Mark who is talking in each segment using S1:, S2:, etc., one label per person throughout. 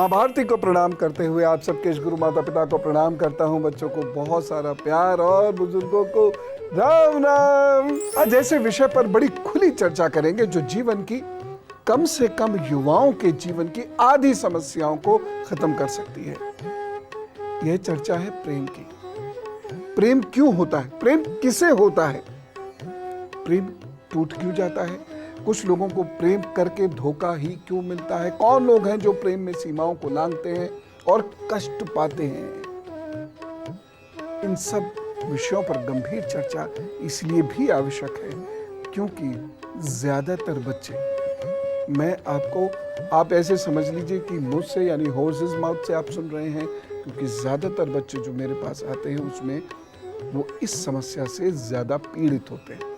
S1: माँ भारती को प्रणाम करते हुए आप सबके इस गुरु माता पिता को प्रणाम करता हूँ। बच्चों को बहुत सारा प्यार और बुजुर्गों को राम राम। आज ऐसे विषय पर बड़ी खुली चर्चा करेंगे जो जीवन की कम से कम युवाओं के जीवन की आधी समस्याओं को खत्म कर सकती है। यह चर्चा है प्रेम की। प्रेम क्यों होता है? प्रेम किसे होता है? प्रेम टूट क्यों जाता है? कुछ लोगों को प्रेम करके धोखा ही क्यों मिलता है? कौन लोग हैं जो प्रेम में सीमाओं को लांघते हैं और कष्ट पाते हैं? इन सब विषयों पर गंभीर चर्चा इसलिए भी आवश्यक है क्योंकि ज्यादातर बच्चे, आप ऐसे समझ लीजिए कि मुझसे यानी हॉर्सेस माउथ से आप सुन रहे हैं, क्योंकि ज्यादातर बच्चे जो मेरे पास आते हैं उसमें वो इस समस्या से ज्यादा पीड़ित होते हैं।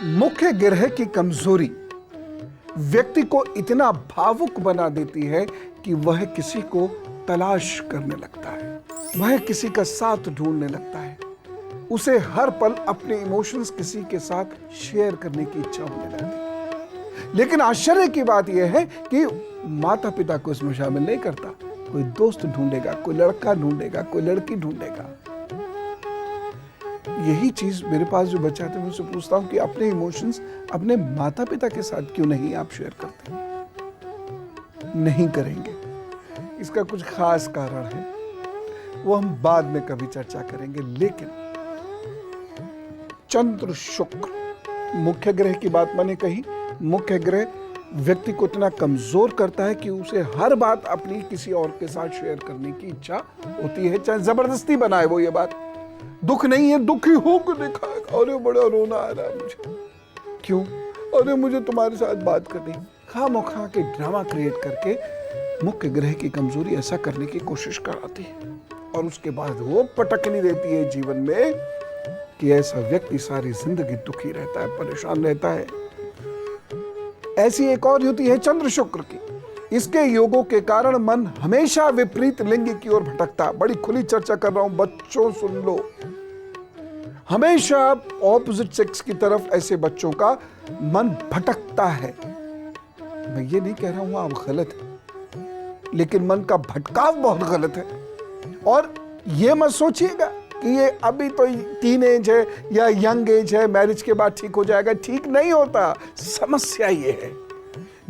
S1: मुख्य ग्रह की कमजोरी व्यक्ति को इतना भावुक बना देती है कि वह किसी को तलाश करने लगता है, वह किसी का साथ ढूंढने लगता है, उसे हर पल अपने इमोशंस किसी के साथ शेयर करने की इच्छा होने लगती है। लेकिन आश्चर्य की बात यह है कि माता पिता को इसमें शामिल नहीं करता। कोई दोस्त ढूंढेगा, कोई लड़का ढूंढेगा, कोई लड़की ढूंढेगा। यही चीज मेरे पास जो बच्चे आते हैं मैं उनसे पूछता हूं कि अपने इमोशंस अपने माता पिता के साथ क्यों नहीं आप शेयर करते? नहीं करेंगे। इसका कुछ खास कारण है, वो हम बाद में कभी चर्चा करेंगे। लेकिन चंद्र शुक्र मुख्य ग्रह की बात मैंने कही। मुख्य ग्रह व्यक्ति को इतना कमजोर करता है कि उसे हर बात अपनी किसी और के साथ शेयर करने की इच्छा होती है, चाहे जबरदस्ती बनाए वो ये बात। दुख नहीं है, दुखी होकर दिखाएगा, अरे बड़ा रोना आ रहा है मुझे, क्यों? अरे मुझे तुम्हारे साथ बात करनी। खामोखा के ड्रामा क्रिएट करके मुख्य ग्रह की कमजोरी ऐसा करने की कोशिश कराती है और उसके बाद वो पटकनी देती है जीवन में कि ऐसा व्यक्ति सारी जिंदगी दुखी रहता है, परेशान रहता है। ऐसी एक और युति है चंद्र शुक्र की। इसके योगों के कारण मन हमेशा विपरीत लिंग की ओर भटकता। बड़ी खुली चर्चा कर रहा हूं, बच्चों सुन लो। हमेशा ऑपोजिट सेक्स की तरफ ऐसे बच्चों का मन भटकता है। मैं ये नहीं कह रहा हूं आप गलत है, लेकिन मन का भटकाव बहुत गलत है। और ये मत सोचिएगा कि ये अभी तो टीन एज है या यंग एज है, मैरिज के बाद ठीक हो जाएगा। ठीक नहीं होता। समस्या ये है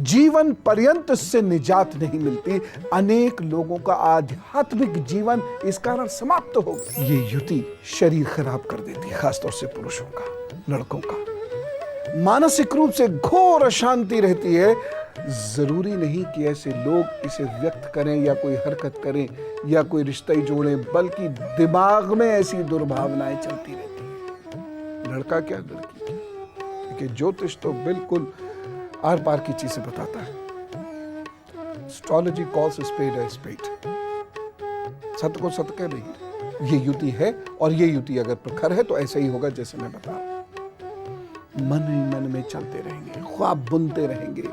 S1: जीवन पर्यंत इससे निजात नहीं मिलती। अनेक लोगों का आध्यात्मिक जीवन इस कारण समाप्त हो गया। ये युति शरीर खराब कर देती है, खासतौर से पुरुषों का, लड़कों का। मानसिक रूप से घोर अशांति रहती है। जरूरी नहीं कि ऐसे लोग इसे व्यक्त करें या कोई हरकत करें या कोई रिश्ता ही जोड़ें, बल्कि दिमाग में ऐसी दुर्भावनाएं चलती रहती है। लड़का क्या लड़की क्या, क्योंकि ज्योतिष तो बिल्कुल आर पार की चीजें बताता है। Astrology calls spade a spade. सत्य को सत्य कह नहीं। ये युति है और ये युति अगर प्रखर है तो ऐसा ही होगा जैसे मैं बता रहा हूं। मन ही मन में चलते रहेंगे, ख्वाब बुनते रहेंगे,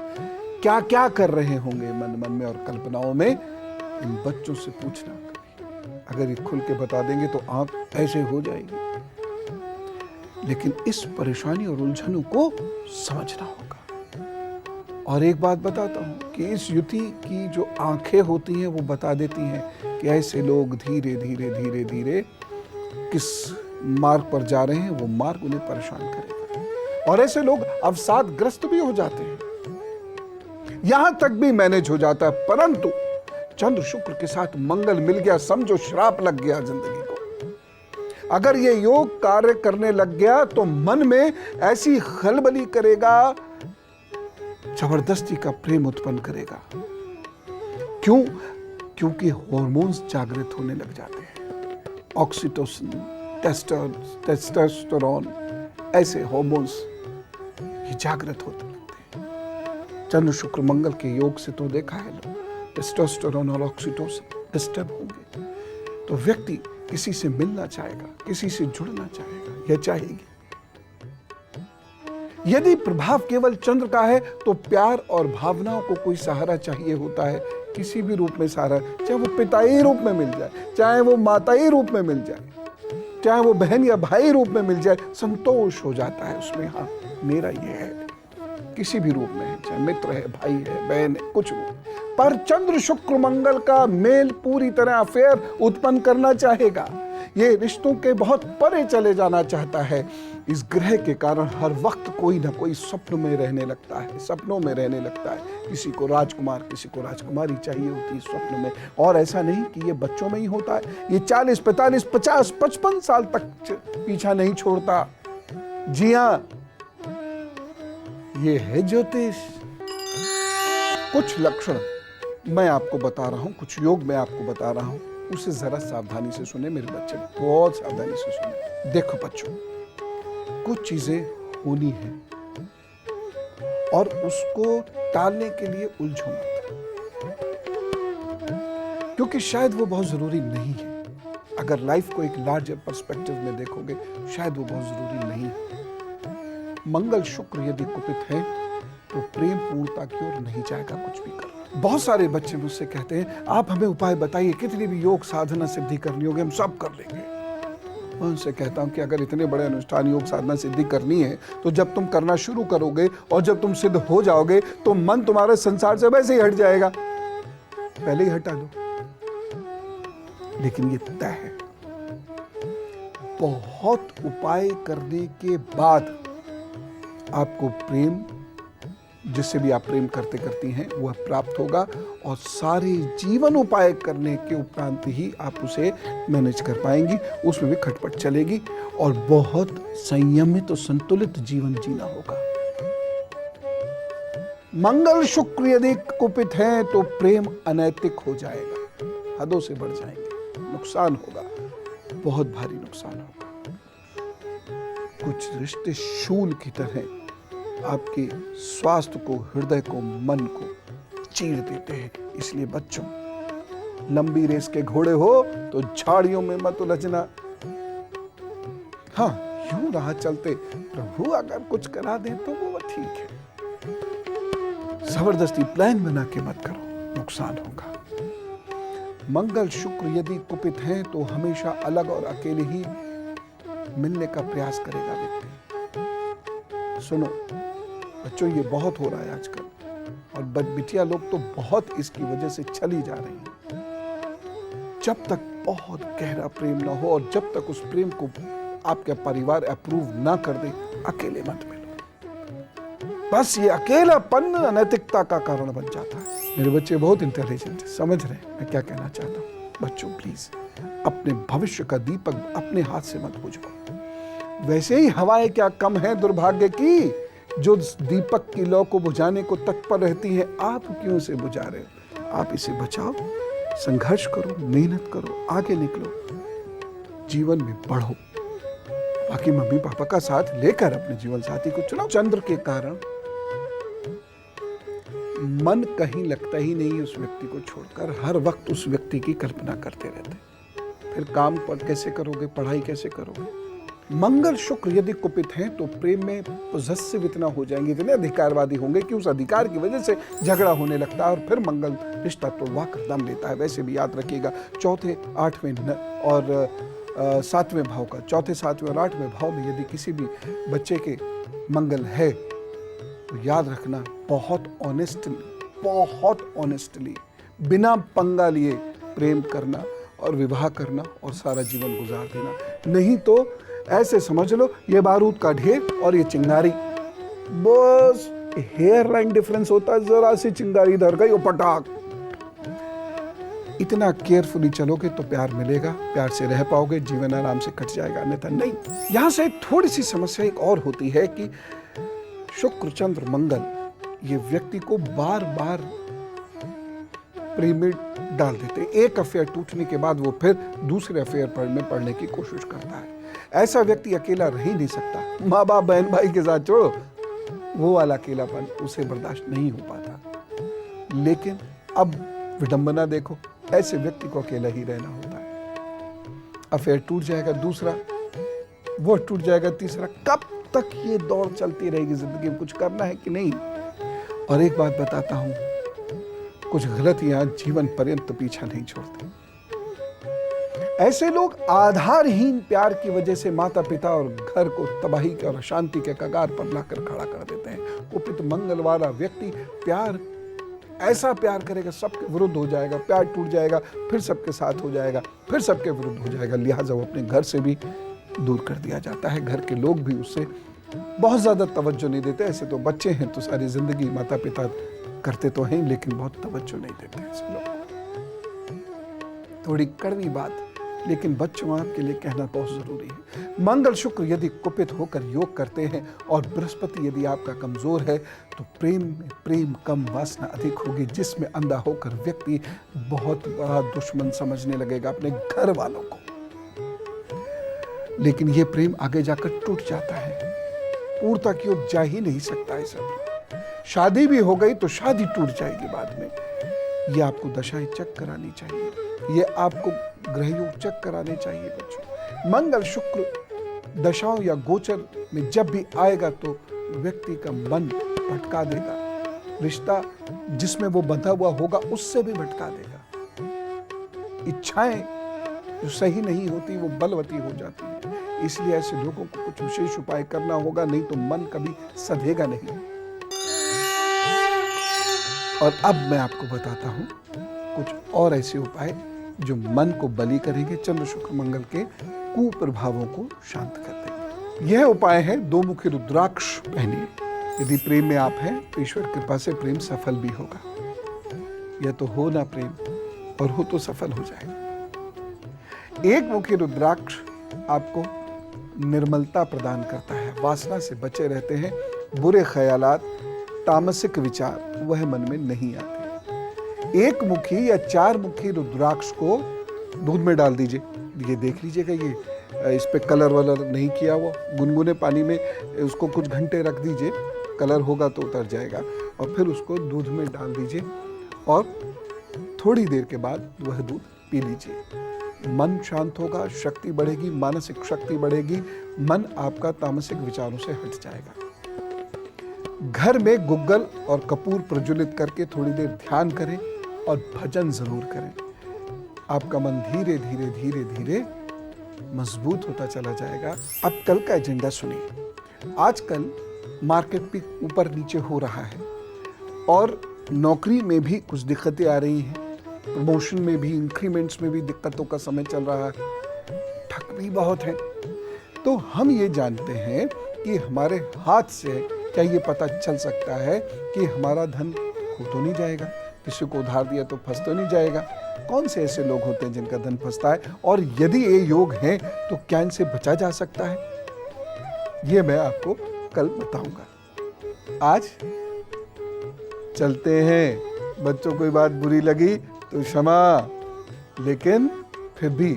S1: क्या क्या कर रहे होंगे मन मन में और कल्पनाओं में। इन बच्चों से पूछना कभी, अगर ये खुल के बता देंगे तो आंख ऐसे हो जाएगी। लेकिन इस परेशानी और उलझनों को समझना होगा। और एक बात बताता हूं कि इस युति की जो आंखें होती हैं वो बता देती हैं कि ऐसे लोग धीरे धीरे धीरे धीरे किस मार्ग पर जा रहे हैं। वो मार्ग उन्हें परेशान करेगा और ऐसे लोग अवसादग्रस्त भी हो जाते हैं, यहां तक भी मैनेज हो जाता है। परंतु चंद्र शुक्र के साथ मंगल मिल गया, समझो श्राप लग गया जिंदगी को। अगर ये योग कार्य करने लग गया तो मन में ऐसी खलबली करेगा, जबरदस्ती का प्रेम उत्पन्न करेगा। क्यों? क्योंकि हार्मोन्स जागृत होने लग जाते हैं। ऑक्सीटोसिन, टेस्टोस्टेरोन, ऐसे हार्मोन्स ये जागृत होते लगते हैं। चंद्र शुक्र मंगल के योग से तो देखा है लोग, टेस्टोस्टेरोन और ऑक्सीटोसिन डिस्टर्ब होंगे तो व्यक्ति किसी से मिलना चाहेगा, किसी से जुड़ना चाहेगा या चाहेगी। यदि प्रभाव केवल चंद्र का है तो प्यार और भावनाओं को कोई सहारा चाहिए होता है, किसी भी रूप में सहारा, चाहे वो पिताई रूप में मिल जाए, चाहे वो माताई रूप में मिल जाए, चाहे वो बहन या भाई रूप में मिल जाए, संतोष हो जाता है उसमें। हाँ, मेरा ये है। किसी भी रूप में है, चाहे मित्र है, भाई है, बहन है, कुछ भी, पर चंद्र शुक्र मंगल का मेल पूरी तरह अफेयर उत्पन्न करना चाहेगा। ये रिश्तों के बहुत परे चले जाना चाहता है। इस ग्रह के कारण हर वक्त कोई ना कोई स्वप्न में रहने लगता है, सपनों में रहने लगता है। किसी को राजकुमार, किसी को राजकुमारी चाहिए होती है स्वप्न में। और ऐसा नहीं कि ये बच्चों में ही होता है, ये 40, 45, 50, 55 साल तक पीछा नहीं छोड़ता। जी हाँ, ये है ज्योतिष। कुछ लक्षण मैं आपको बता रहा हूं, कुछ योग मैं आपको बता रहा हूं, उसे जरा सावधानी से सुने मेरे बच्चे, बहुत सावधानी से सुने। देखो बच्चों, कुछ चीजें होनी है और उसको टालने के लिए उलझो मत, क्योंकि शायद वो बहुत जरूरी नहीं है। अगर लाइफ को एक लार्जर पर्सपेक्टिव में देखोगे, शायद वो बहुत जरूरी नहीं है। मंगल शुक्र यदि कुपित है तो प्रेम पूर्णता की ओर नहीं जाएगा कुछ भी कर। बहुत सारे बच्चे मुझसे कहते हैं, आप हमें उपाय बताइए, कितनी भी योग साधना सिद्धि करनी होगी हम सब कर लेंगे। मैं उनसे कहता हूं कि अगर इतने बड़े अनुष्ठान योग साधना सिद्धि करनी है तो जब तुम करना शुरू करोगे और जब तुम सिद्ध हो जाओगे तो मन तुम्हारे संसार से वैसे ही हट जाएगा, पहले ही हटा लो। लेकिन ये तय है, बहुत उपाय करने के बाद आपको प्रेम, जिससे भी आप प्रेम करते करती हैं, वह प्राप्त होगा और सारे जीवन उपाय करने के उपरांत ही आप उसे मैनेज कर पाएंगी। उसमें भी खटपट चलेगी और बहुत संयमित और संतुलित जीवन जीना होगा। मंगल शुक्र यदि कुपित है तो प्रेम अनैतिक हो जाएगा, हदों से बढ़ जाएंगे, नुकसान होगा, बहुत भारी नुकसान होगा। कुछ रिश्ते शूल की तरह आपके स्वास्थ्य को, हृदय को, मन को चीर देते हैं। इसलिए बच्चों, लंबी रेस के घोड़े हो तो झाड़ियों में मत उलझना। हाँ, यूं राह चलते प्रभु अगर कुछ करा दे तो वो ठीक है। जबरदस्ती प्लान बना के मत करो, नुकसान होगा। मंगल शुक्र यदि कुपित हैं तो हमेशा अलग और अकेले ही मिलने का प्रयास करेगा व्यक्ति। सुनो बच्चों, ये बहुत हो रहा है आजकल और बिटिया लोग तो बहुत इसकी वजह से चली जा रही हैं। जब तक बहुत गहरा प्रेम ना हो और जब तक उस प्रेम को आपका परिवार अप्रूव ना कर दे, अकेले मत मिलो। बस ये अकेलापन अनैतिकता का कारण बन जाता है। मेरे बच्चे बहुत इंटेलिजेंट है, समझ रहे हैं मैं क्या कहना चाहता हूँ। बच्चों प्लीज अपने भविष्य का दीपक अपने हाथ से मत बुझाओ। वैसे ही हवाएं क्या कम है दुर्भाग्य की, जो दीपक की लौ को बुझाने को तत्पर रहती है, आप क्यों से बुझा रहे हो? आप इसे बचाओ, संघर्ष करो, मेहनत करो, आगे निकलो, जीवन में बढ़ो। बाकी मम्मी पापा का साथ लेकर अपने जीवन साथी को चुनाओ। चंद्र के कारण मन कहीं लगता ही नहीं उस व्यक्ति को छोड़कर, हर वक्त उस व्यक्ति की कल्पना करते रहते। फिर काम पर कैसे करोगे, पढ़ाई कैसे करोगे? मंगल शुक्र यदि कुपित हैं तो प्रेम में पोजेसिव इतना हो जाएंगे, इतने अधिकारवादी होंगे कि उस अधिकार की वजह से झगड़ा होने लगता है और फिर मंगल रिश्ता तोड़वा कर दम लेता है। वैसे भी याद रखिएगा, चौथे, 8वें और 7वें भाव का, चौथे, 7वें और 8वें भाव में यदि किसी भी बच्चे के मंगल है तो याद रखना, बहुत ऑनेस्टली बिना पंगा लिए प्रेम करना और विवाह करना और सारा जीवन गुजार देना। नहीं तो ऐसे समझ लो ये बारूद का ढेर और ये चिंगारी, बस हेयर लाइन डिफरेंस होता है, जरा सी चिंगारी धर गई, वो पटाख। इतना केयरफुली चलोगे तो प्यार मिलेगा, प्यार से रह पाओगे, जीवन आराम से कट जाएगा, अन्यथा नहीं। यहां से थोड़ी सी समस्या एक और होती है कि शुक्र, चंद्र, मंगल ये व्यक्ति को बार बार प्रेम में डाल देते। एक अफेयर टूटने के बाद वो फिर दूसरे अफेयर में पढ़ने की कोशिश करता है। ऐसा व्यक्ति अकेला रह ही नहीं सकता। माँ बाप, बहन भाई के साथ छोड़ो, वो वाला अकेलापन उसे बर्दाश्त नहीं हो पाता। लेकिन अब विडंबना देखो, ऐसे व्यक्ति को अकेला ही रहना होता है। अफेयर टूट जाएगा दूसरा, वो टूट जाएगा तीसरा, कब तक ये दौड़ चलती रहेगी जिंदगी में? कुछ करना है कि नहीं? और एक बात बताता हूं, कुछ गलतियां जीवन पर्यंत पीछा नहीं छोड़ती। ऐसे लोग आधारहीन प्यार की वजह से माता पिता और घर को तबाही के और अशांति के कगार पर लाकर खड़ा कर देते हैं। कुपित मंगल वाला व्यक्ति ऐसा प्यार करेगा, सबके विरुद्ध हो जाएगा, प्यार टूट जाएगा, फिर सबके साथ हो जाएगा, फिर सबके विरुद्ध हो जाएगा। लिहाजा वो अपने घर से भी दूर कर दिया जाता है। घर के लोग भी उससे बहुत ज्यादा तवज्जो नहीं देते। ऐसे तो बच्चे हैं तो सारी जिंदगी माता पिता करते तो हैं, लेकिन बहुत तवज्जो नहीं देते ऐसे लोग। थोड़ी कड़वी बात, लेकिन बच्चों आपके लिए कहना बहुत जरूरी है। मंगल शुक्र यदि कुपित होकर योग करते हैं और बृहस्पति यदि आपका कमजोर है तो प्रेम में प्रेम कम, वासना अधिक होगी, जिसमें अंधा होकर व्यक्ति बहुत बड़ा दुश्मन समझने लगेगा अपने घर वालों को। लेकिन यह प्रेम आगे जाकर टूट जाता है, पूर्णता की ओर जा ही नहीं सकता है। सब शादी भी हो गई तो शादी टूट जाएगी बाद में। ये आपको दशाएं चेक करानी चाहिए, ये आपको ग्रहयोग चेक कराने चाहिए बच्चों। मंगल शुक्र दशाओं या गोचर में जब भी आएगा तो व्यक्ति का मन भटका देगा, रिश्ता जिसमें वो बंधा हुआ होगा उससे भी भटका देगा। इच्छाएं जो सही नहीं होती वो बलवती हो जाती है। इसलिए ऐसे लोगों को कुछ विशेष उपाय करना होगा, नहीं तो मन कभी सधेगा नहीं। और अब मैं आपको बताता हूं कुछ और ऐसे उपाय जो मन को बलि करेंगे, चंद्र शुक्र मंगल के कुप्रभावों को शांत कर देंगे। यह उपाय है 2 मुखी रुद्राक्ष पहनिए। यदि प्रेम में आप हैं तो ईश्वर कृपा से प्रेम सफल भी होगा, या तो हो ना प्रेम, और हो तो सफल हो जाएगा। 1 मुखी रुद्राक्ष आपको निर्मलता प्रदान करता है, वासना से बचे रहते हैं, बुरे ख्यालात, तामसिक विचार वह मन में नहीं आते। 1 मुखी या 4 मुखी रुद्राक्ष को दूध में डाल दीजिए। ये देख लीजिएगा, ये इस पे कलर वलर नहीं किया हुआ, गुनगुने पानी में उसको कुछ घंटे रख दीजिए, कलर होगा तो उतर जाएगा, और फिर उसको दूध में डाल दीजिए और थोड़ी देर के बाद वह दूध पी लीजिए। मन शांत होगा, शक्ति बढ़ेगी, मानसिक शक्ति बढ़ेगी, मन आपका तामसिक विचारों से हट जाएगा। घर में गुग्गल और कपूर प्रज्वलित करके थोड़ी देर ध्यान करें और भजन जरूर करें। आपका मन धीरे धीरे धीरे धीरे मजबूत होता चला जाएगा। अब कल का एजेंडा सुनिए। आजकल मार्केट भी ऊपर नीचे हो रहा है और नौकरी में भी कुछ दिक्कतें आ रही हैं, प्रमोशन में भी, इंक्रीमेंट्स में भी दिक्कतों का समय चल रहा है, ठग भी बहुत है। तो हम ये जानते हैं कि हमारे हाथ से क्या ये पता चल सकता है कि हमारा धन खो तो नहीं जाएगा, किसी को उधार दिया तो फंस तो नहीं जाएगा। कौन से ऐसे लोग होते हैं जिनका धन फंसता है, और यदि ये योग है तो क्या इनसे बचा जा सकता है, ये मैं आपको कल बताऊंगा। आज चलते हैं। बच्चों को बात बुरी लगी तो क्षमा, लेकिन फिर भी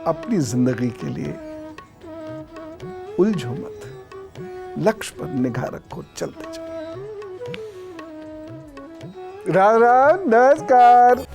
S1: अपनी जिंदगी के लिए उलझो मत, लक्ष्य पर निगाह रखो, चलते चलो। राम राम, नमस्कार।